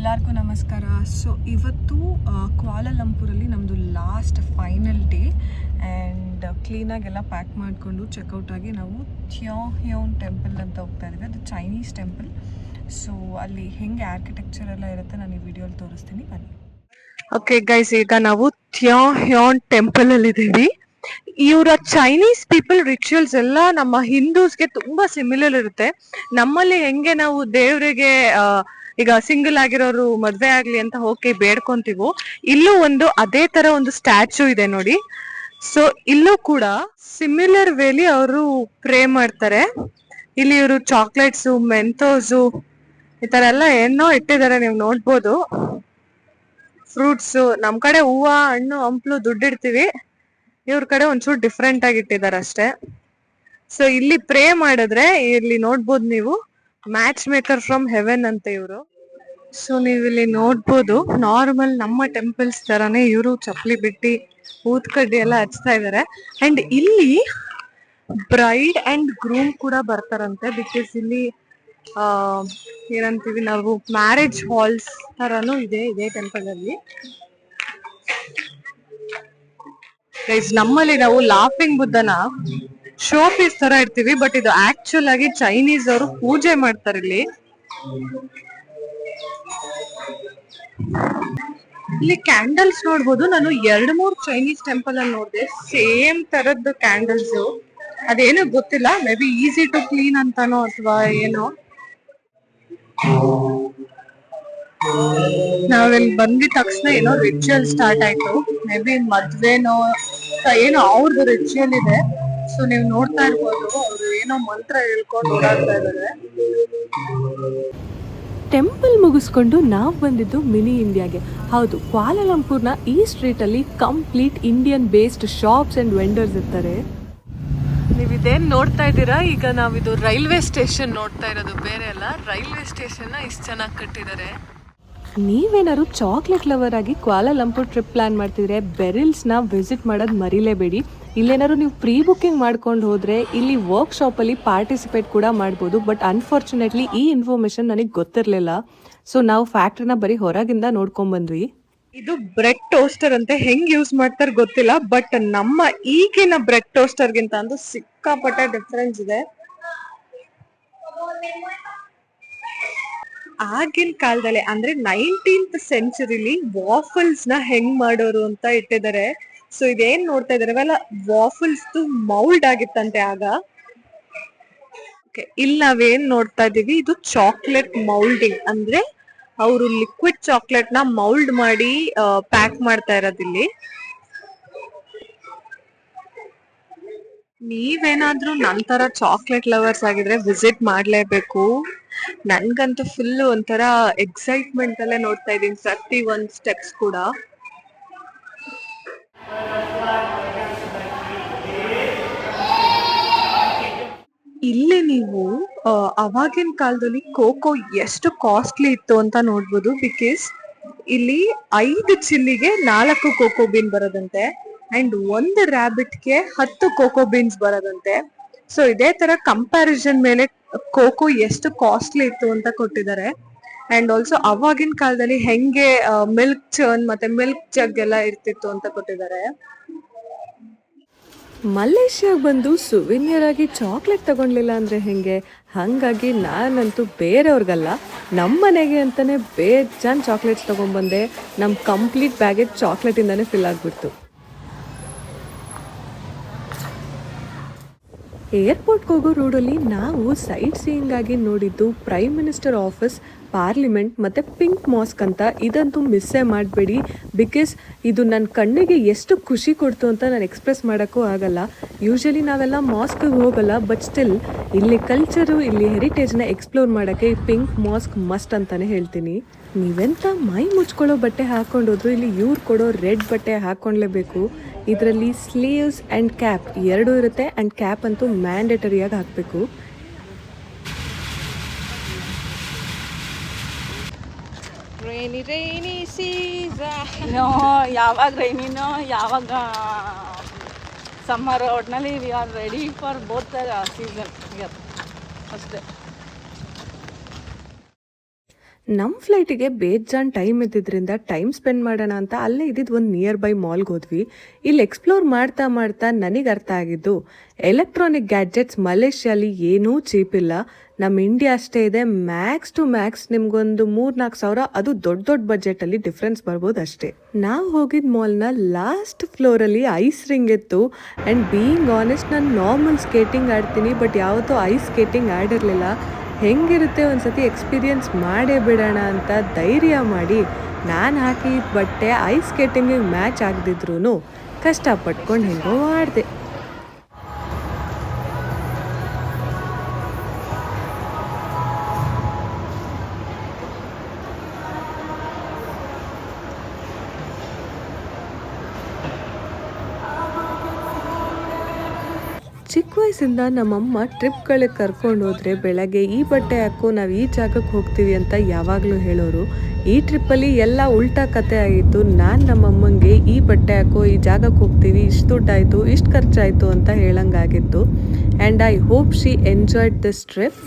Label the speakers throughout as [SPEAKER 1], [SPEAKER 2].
[SPEAKER 1] ಎಲ್ಲರಿಗೂ ನಮಸ್ಕಾರ. ಸೊ ಇವತ್ತು ಕ್ವಾಲಾಲಂಪುರಲ್ಲಿ ನಮ್ಮದು ಲಾಸ್ಟ್ ಫೈನಲ್ ಡೇ ಆ್ಯಂಡ್ ಕ್ಲೀನಾಗೆಲ್ಲ ಪ್ಯಾಕ್ ಮಾಡಿಕೊಂಡು ಚೆಕ್ಔಟ್ ಆಗಿ ನಾವು ಥಿಯೋನ್ ಟೆಂಪಲ್ ಅಂತ ಹೋಗ್ತಾ ಇದ್ದೀವಿ. ಅದು ಚೈನೀಸ್ ಟೆಂಪಲ್. ಸೊ ಅಲ್ಲಿ ಹೆಂಗೆ ಆರ್ಕಿಟೆಕ್ಚರ್ ಎಲ್ಲ ಇರುತ್ತೆ ನಾನು ಈ ವಿಡಿಯೋಲಿ ತೋರಿಸ್ತೀನಿ, ಬನ್ನಿ. ಓಕೆ ಗೈಸ್, ಈಗ ನಾವು ಥಿಯೋನ್ ಟೆಂಪಲ್ ಅಲ್ಲಿ ಇದ್ದೀವಿ. ಇವರ ಚೈನೀಸ್ ಪೀಪಲ್ ರಿಚುವಲ್ಸ್ ಎಲ್ಲ ನಮ್ಮ ಹಿಂದೂಸ್ಗೆ ತುಂಬಾ ಸಿಮಿಲರ್ ಇರುತ್ತೆ. ನಮ್ಮಲ್ಲಿ ಹೆಂಗೆ ನಾವು ದೇವರಿಗೆ ಈಗ ಸಿಂಗಲ್ ಆಗಿರೋರು ಮದ್ವೆ ಆಗ್ಲಿ ಅಂತ ಹೋಗಿ ಬೇಡ್ಕೊಂತೀವೋ, ಇಲ್ಲೂ ಒಂದು ಅದೇ ತರ ಒಂದು ಸ್ಟ್ಯಾಚು ಇದೆ ನೋಡಿ. ಸೊ ಇಲ್ಲೂ ಕೂಡ ಸಿಮಿಲರ್ ವೇಲಿ ಅವರು ಪ್ರೇ ಮಾಡ್ತಾರೆ. ಇಲ್ಲಿ ಇವರು ಚಾಕ್ಲೇಟ್ಸು, ಮೆಂತೋಸು ಈ ತರ ಎಲ್ಲ ಏನೋ ಇಟ್ಟಿದ್ದಾರೆ, ನೀವು ನೋಡ್ಬೋದು. ಫ್ರೂಟ್ಸ್, ನಮ್ ಕಡೆ ಹೂವ, ಹಣ್ಣು, ಹಂಪ್ಲು, ದುಡ್ಡಿಡ್ತೀವಿ. ಇವ್ರ ಕಡೆ ಒಂಚೂರು ಡಿಫ್ರೆಂಟ್ ಆಗಿ ಇಟ್ಟಿದ್ದಾರೆ ಅಷ್ಟೇ. ಸೊ ಇಲ್ಲಿ ಪ್ರೇ ಮಾಡಿದ್ರೆ ಇಲ್ಲಿ ನೋಡ್ಬೋದು ನೀವು, ಮ್ಯಾಚ್ ಮೇಕರ್ ಫ್ರಮ್ ಹೆವೆನ್ ಅಂತ ಇವರು. ಸೊ ನೀವು ಇಲ್ಲಿ ನೋಡ್ಬೋದು, ನಾರ್ಮಲ್ ನಮ್ಮ ಟೆಂಪಲ್ಸ್ ತರಾನೇ ಇವರು ಚಪ್ಪಲಿ ಬಿಟ್ಟಿ ಊದ್ಕಡ್ಡಿ ಎಲ್ಲ ಹಚ್ತಾ ಇದಾರೆ. ಅಂಡ್ ಇಲ್ಲಿ ಬ್ರೈಡ್ ಅಂಡ್ ಗ್ರೂಮ್ ಕೂಡ ಬರ್ತಾರಂತೆ. ಬಿಕಾಸ್ ಇಲ್ಲಿ ಏನಂತೀವಿ ನಾವು, ಮ್ಯಾರೇಜ್ ಹಾಲ್ಸ್ ತರಾನು ಇದೆ ಇದೇ ಟೆಂಪಲ್ ಅಲ್ಲಿ. ಗೈಸ್, ನಮ್ಮಲ್ಲಿ ನಾವು ಲಾಫಿಂಗ್ ಬುದ್ಧನ ಶೋ ಪೀಸ್ ತರ ಇರ್ತೀವಿ, ಬಟ್ ಇದು ಆಕ್ಚುಲ್ ಆಗಿ ಚೈನೀಸ್ ಅವರು ಪೂಜೆ ಮಾಡ್ತಾರೆ ಇಲ್ಲಿ. ಇಲ್ಲಿ ಕ್ಯಾಂಡಲ್ಸ್ ನೋಡ್ಬೋದು. ನಾನು 2-3 ಚೈನೀಸ್ ಟೆಂಪಲ್ ಅಲ್ಲಿ ನೋಡಿದೆ ಸೇಮ್ ತರದ್ದು ಕ್ಯಾಂಡಲ್ಸ್. ಅದೇನೋ ಗೊತ್ತಿಲ್ಲ, maybe easy to clean ಅಂತಾನೋ ಅಥವಾ ಏನೋ. ನಾವಿಲ್ಲಿ ಬಂದಿದ ತಕ್ಷಣ ಏನೋ ರಿಚುವಲ್ ಸ್ಟಾರ್ಟ್ ಆಯ್ತು. ಮೇ ಬಿ ಮದ್ವೆನೋ ಏನೋ ಅವ್ರದ್ದು ರಿಚುವಲ್ ಇದೆ. ಸೊ ನೀವು ನೋಡ್ತಾ ಇರ್ಬೋದು, ಅವ್ರು ಏನೋ ಮಂತ್ರ ಹೇಳ್ಕೊಂಡು ಓಡಾಡ್ತಾ ಇದಾರೆ.
[SPEAKER 2] ಟೆಂಪಲ್ ಮುಗಿಸ್ಕೊಂಡು ನಾವು ಬಂದಿದ್ದು ಮಿನಿ ಇಂಡಿಯಾಗೆ. ಹೌದು, ಕ್ವಾಲಾಲಂಪುರ್ನ ಈ ಸ್ಟ್ರೀಟಲ್ಲಿ complete Indian based shops and vendors ಇರ್ತಾರೆ.
[SPEAKER 1] ನೀವು ಇದೇನು ನೋಡ್ತಾ ಇದ್ದೀರಾ, ಈಗ ನಾವಿದು ರೈಲ್ವೆ ಸ್ಟೇಷನ್ ನೋಡ್ತಾ ಇರೋದು, ಬೇರೆ ಅಲ್ಲ. ರೈಲ್ವೆ ಸ್ಟೇಷನ್ನ ಇಷ್ಟು ಚೆನ್ನಾಗಿ ಕಟ್ಟಿದ್ದಾರೆ.
[SPEAKER 2] ನೀವೇನಾದ್ರು ಚಾಕ್ಲೇಟ್ ಲವರ್ ಆಗಿ ಕ್ವಾಲಾಲಂಪುರ್ ಟ್ರಿಪ್ ಪ್ಲಾನ್ ಮಾಡ್ತಿದ್ರೆ ಬೆರಿಲ್ಸ್ನ ವಿಸಿಟ್ ಮಾಡೋದು ಮರಿಲೇಬೇಡಿ. ಇಲ್ಲೇನಾದ್ರು ನೀವು ಪ್ರೀ ಬುಕ್ಕಿಂಗ್ ಮಾಡ್ಕೊಂಡು ಹೋದರೆ ಇಲ್ಲಿ ವರ್ಕ್ಶಾಪಲ್ಲಿ ಪಾರ್ಟಿಸಿಪೇಟ್ ಕೂಡ ಮಾಡ್ಬೋದು. ಬಟ್ ಅನ್ಫಾರ್ಚುನೇಟ್ಲಿ ಈ ಇನ್ಫಾರ್ಮೇಷನ್ ನನಗೆ ಗೊತ್ತಿರಲಿಲ್ಲ. ಸೊ ನಾವು ಫ್ಯಾಕ್ಟ್ರಿನ ಬರೀ ಹೊರಗಿಂದ ನೋಡ್ಕೊಂಡ್ಬಂದ್ವಿ.
[SPEAKER 1] ಇದು ಬ್ರೆಡ್ ಟೋಸ್ಟರ್ ಅಂತೆ, ಹೆಂಗ್ ಯೂಸ್ ಮಾಡ್ತಾರೆ ಗೊತ್ತಿಲ್ಲ. ಬಟ್ ನಮ್ಮ ಈಗಿನ ಬ್ರೆಡ್ ಟೋಸ್ಟರ್ಗಿಂತ ಅಂತೂ ಸಿಕ್ಕಾಪಟ್ಟೆ ಡಿಫ್ರೆನ್ಸ್ ಇದೆ. ಆಗಿನ ಕಾಲದಲ್ಲಿ ಅಂದ್ರೆ 19th ಸೆಂಚುರಿಲಿ ವಾಫಲ್ಸ್ ನ ಹೆಂಗ್ ಮಾಡೋರು ಅಂತ ಇಟ್ಟಿದ್ದಾರೆ. ಸೊ ಇದೇನ್ ನೋಡ್ತಾ ಇದಾರೆ ಅವೆಲ್ಲ ವಾಫಲ್ಸ್ ಮೌಲ್ಡ್ ಆಗಿತ್ತಂತೆ ಆಗ. ಇಲ್ಲಿ ನಾವೇನ್ ನೋಡ್ತಾ ಇದೀವಿ, ಇದು ಚಾಕ್ಲೇಟ್ ಮೌಲ್ಡಿಂಗ್. ಅಂದ್ರೆ ಅವರು ಲಿಕ್ವಿಡ್ ಚಾಕ್ಲೇಟ್ ನ ಮೌಲ್ಡ್ ಮಾಡಿ ಪ್ಯಾಕ್ ಮಾಡ್ತಾ ಇರೋದಿಲ್ಲಿ. ನೀವೇನಾದ್ರೂ ನಂತರ ಚಾಕ್ಲೇಟ್ ಲವರ್ಸ್ ಆಗಿದ್ರೆ ವಿಸಿಟ್ ಮಾಡ್ಲೇಬೇಕು. ನನ್ಗಂತೂ ಫುಲ್ ಒಂಥರ ಎಕ್ಸೈಟ್ಮೆಂಟ್ ಅಲ್ಲೇ ನೋಡ್ತಾ ಇದೀನಿ ಪ್ರತಿ ಒಂದ್ ಸ್ಟೆಪ್ಸ್ ಕೂಡ. ಇಲ್ಲಿ ನೀವು ಅವಾಗಿನ ಕಾಲದಲ್ಲಿ ಕೋಕೋ ಎಷ್ಟು ಕಾಸ್ಟ್ಲಿ ಇತ್ತು ಅಂತ ನೋಡ್ಬೋದು. ಬಿಕಾಸ್ ಇಲ್ಲಿ 5 ಚಿಲ್ಲಿಗೆ 4 ಕೋಕೋ ಬೀನ್ ಬರೋದಂತೆ. ಅಂಡ್ 1 ರ್ಯಾಬಿಟ್ಗೆ 10 ಕೋಕೋ ಬೀನ್ಸ್ ಬರೋದಂತೆ. ಸೊ ಇದೇ ತರ ಕಂಪ್ಯಾರಿಸನ್ ಮೇಲೆ ಕೋಕೋ ಎಷ್ಟು ಕಾಸ್ಟ್ಲಿ ಇತ್ತು ಅಂತ ಕೊಟ್ಟಿದ್ದಾರೆ. ಅಂಡ್ ಆಲ್ಸೋ ಅವಾಗಿನ ಕಾಲದಲ್ಲಿ ಹೆಂಗೆ ಮಿಲ್ಕ್ ಚರ್ನ್ ಮತ್ತೆ ಮಿಲ್ಕ್ ಜಗ್ ಎಲ್ಲ ಇರ್ತಿತ್ತು ಅಂತ ಕೊಟ್ಟಿದ್ದಾರೆ.
[SPEAKER 2] ಮಲೇಷ್ಯಾಗೆ ಬಂದು ಸುವಿನಿಯರ್ ಆಗಿ ಚಾಕ್ಲೇಟ್ ತಗೊಳ್ಲಿಲ್ಲ ಅಂದರೆ ಹೆಂಗೆ? ಹಾಗಾಗಿ ನಾನಂತೂ ಬೇರೆಯವ್ರಿಗಲ್ಲ, ನಮ್ಮ ಮನೆಗೆ ಅಂತಲೇ ಬೇಜಾನ್ ಚಾಕ್ಲೇಟ್ಸ್ ತೊಗೊಂಡ್ಬಂದೆ. ನಮ್ಮ ಕಂಪ್ಲೀಟ್ ಬ್ಯಾಗೇಜ್ ಚಾಕ್ಲೇಟಿಂದನೇ ಫಿಲ್ ಆಗಿಬಿಡ್ತು. ಏರ್ಪೋರ್ಟ್ಗೆ ಹೋಗೋ ರೋಡಲ್ಲಿ ನಾವು ಸೈಟ್ ಸೀಯಿಂಗ್ ಆಗಿ ನೋಡಿದ್ದು ಪ್ರೈಮ್ ಮಿನಿಸ್ಟರ್ ಆಫೀಸ್, ಪಾರ್ಲಿಮೆಂಟ್ ಮತ್ತು ಪಿಂಕ್ ಮಾಸ್ಕ್ ಅಂತ. ಇದಂತೂ ಮಿಸ್ಸೇ ಮಾಡಬೇಡಿ. ಬಿಕಾಸ್ ಇದು ನನ್ನ ಕಣ್ಣಿಗೆ ಎಷ್ಟು ಖುಷಿ ಕೊಡ್ತು ಅಂತ ನಾನು ಎಕ್ಸ್ಪ್ರೆಸ್ ಮಾಡೋಕ್ಕೂ ಆಗಲ್ಲ. ಯೂಶಲಿ ನಾವೆಲ್ಲ ಮಾಸ್ಕ್ಗೆ ಹೋಗಲ್ಲ, ಬಟ್ ಸ್ಟಿಲ್ ಇಲ್ಲಿ ಕಲ್ಚರು, ಇಲ್ಲಿ ಹೆರಿಟೇಜ್ನ ಎಕ್ಸ್ಪ್ಲೋರ್ ಮಾಡೋಕ್ಕೆ ಪಿಂಕ್ ಮಾಸ್ಕ್ ಮಸ್ಟ್ ಅಂತಲೇ ಹೇಳ್ತೀನಿ. ನೀವೆಂತ ಮೈ ಮುಚ್ಕೊಳ್ಳೋ ಬಟ್ಟೆ ಹಾಕ್ಕೊಂಡೋದ್ರು ಇಲ್ಲಿ ಇವ್ರು ಕೊಡೋ ರೆಡ್ ಬಟ್ಟೆ ಹಾಕ್ಕೊಳ್ಲೇಬೇಕು. ಇದರಲ್ಲಿ ಸ್ಲೀವ್ಸ್ ಆ್ಯಂಡ್ ಕ್ಯಾಪ್ ಎರಡೂ ಇರುತ್ತೆ. ಆ್ಯಂಡ್ ಕ್ಯಾಪ್ ಅಂತೂ ಮ್ಯಾಂಡೇಟರಿಯಾಗಿ ಹಾಕಬೇಕು.
[SPEAKER 3] ರೈನಿ ಸೀಸನ್, ಯಾವಾಗ ರೈನಿನೋ ಯಾವಾಗ ಸಮ್ಮರ್, ಒಟ್ನಲ್ಲಿ we are ready for both the season ಅಷ್ಟೇ.
[SPEAKER 2] ನಮ್ಮ ಫ್ಲೈಟಿಗೆ ಬೇಜಾನ್ ಟೈಮ್ ಇದ್ದಿದ್ದರಿಂದ ಟೈಮ್ ಸ್ಪೆಂಡ್ ಮಾಡೋಣ ಅಂತ ಅಲ್ಲೇ ಇದ್ದಿದ್ದು ಒಂದು ನಿಯರ್ ಬೈ ಮಾಲ್ಗೆ ಹೋದ್ವಿ. ಇಲ್ಲಿ ಎಕ್ಸ್ಪ್ಲೋರ್ ಮಾಡ್ತಾ ಮಾಡ್ತಾ ನನಗೆ ಅರ್ಥ ಆಗಿದ್ದು ಎಲೆಕ್ಟ್ರಾನಿಕ್ ಗ್ಯಾಡ್ಜೆಟ್ಸ್ ಮಲೇಷ್ಯಾಲಿ ಏನೂ ಚೀಪ್ ಇಲ್ಲ. ನಮ್ಮ ಇಂಡಿಯಾ ಅಷ್ಟೇ ಇದೆ. ಮ್ಯಾಕ್ಸ್ ಟು ಮ್ಯಾಕ್ಸ್ ನಿಮ್ಗೊಂದು 3-4 ಸಾವಿರ, ಅದು ದೊಡ್ಡ ದೊಡ್ಡ ಬಜೆಟಲ್ಲಿ ಡಿಫ್ರೆನ್ಸ್ ಬರ್ಬೋದು ಅಷ್ಟೇ. ನಾವು ಹೋಗಿದ್ದ ಮಾಲ್ನ ಲಾಸ್ಟ್ ಫ್ಲೋರಲ್ಲಿ ಐಸ್ ರಿಂಗ್ ಇತ್ತು. ಆ್ಯಂಡ್ ಬೀಯಿಂಗ್ ಆನೆಸ್ಟ್, ನಾನು ನಾರ್ಮಲ್ ಸ್ಕೇಟಿಂಗ್ ಆಡ್ತೀನಿ, ಬಟ್ ಯಾವತ್ತೂ ಐಸ್ ಸ್ಕೇಟಿಂಗ್ ಆಡಿರಲಿಲ್ಲ. ಹೆಂಗಿರುತ್ತೆ ಒಂದ್ಸತಿ ಎಕ್ಸ್ಪೀರಿಯನ್ಸ್ ಮಾಡೇ ಬಿಡೋಣ ಅಂತ ಧೈರ್ಯ ಮಾಡಿ ನಾನು ಹಾಕಿದ ಬಟ್ಟೆ ಐಸ್ ಸ್ಕೇಟಿಂಗಿಗೆ ಮ್ಯಾಚ್ ಆಗದಿದ್ರೂ ಕಷ್ಟಪಟ್ಕೊಂಡು ಹೆಂಗೋ ಆಡಿದೆ. ಚಿಕ್ಕ ವಯಸ್ಸಿಂದ ನಮ್ಮಮ್ಮ ಟ್ರಿಪ್ಗಳಿಗೆ ಕರ್ಕೊಂಡು ಹೋದರೆ ಬೆಳಗ್ಗೆ ಈ ಬಟ್ಟೆ ಹಾಕೋ ನಾವು ಈ ಜಾಗಕ್ಕೆ ಹೋಗ್ತೀವಿ ಅಂತ ಯಾವಾಗಲೂ ಹೇಳೋರು. ಈ ಟ್ರಿಪ್ಪಲ್ಲಿ ಎಲ್ಲ ಉಲ್ಟಾ ಕತೆ ಆಗಿತ್ತು. ನಾನು ನಮ್ಮಮ್ಮಂಗೆ ಈ ಬಟ್ಟೆ ಹಾಕೋ ಈ ಜಾಗಕ್ಕೆ ಹೋಗ್ತೀವಿ, ಇಷ್ಟು ದುಡ್ಡಾಯಿತು, ಇಷ್ಟು ಖರ್ಚಾಯಿತು ಅಂತ ಹೇಳಂಗಾಗಿತ್ತು. And I hope she enjoyed this trip.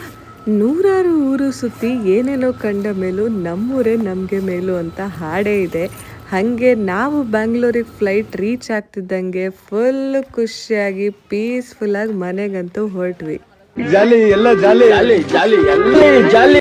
[SPEAKER 2] 100 ಊರು ಸುತ್ತಿ ಏನೇನೋ ಕಂಡ ಮೇಲೂ ನಮ್ಮೂರೇ ನಮಗೆ ಮೇಲು ಅಂತ ಹಾಡೇ ಇದೆ. ಹಾಗೆ ನಾವು ಬ್ಯಾಂಗ್ಳೂರಿಗೆ ಫ್ಲೈಟ್ ರೀಚ್ ಆಗ್ತಿದ್ದಂಗೆ ಫುಲ್ ಖುಷಿಯಾಗಿ ಪೀಸ್ಫುಲ್ಲಾಗಿ ಮನೆಗಂತೂ ಹೊರಟ್ವಿ.
[SPEAKER 4] ಜಾಲಿ ಎಲ್ಲ ಜಾಲಿ ಜಾಲಿ ಜಾಲಿ ಎಲ್ಲ ಜಾಲಿ.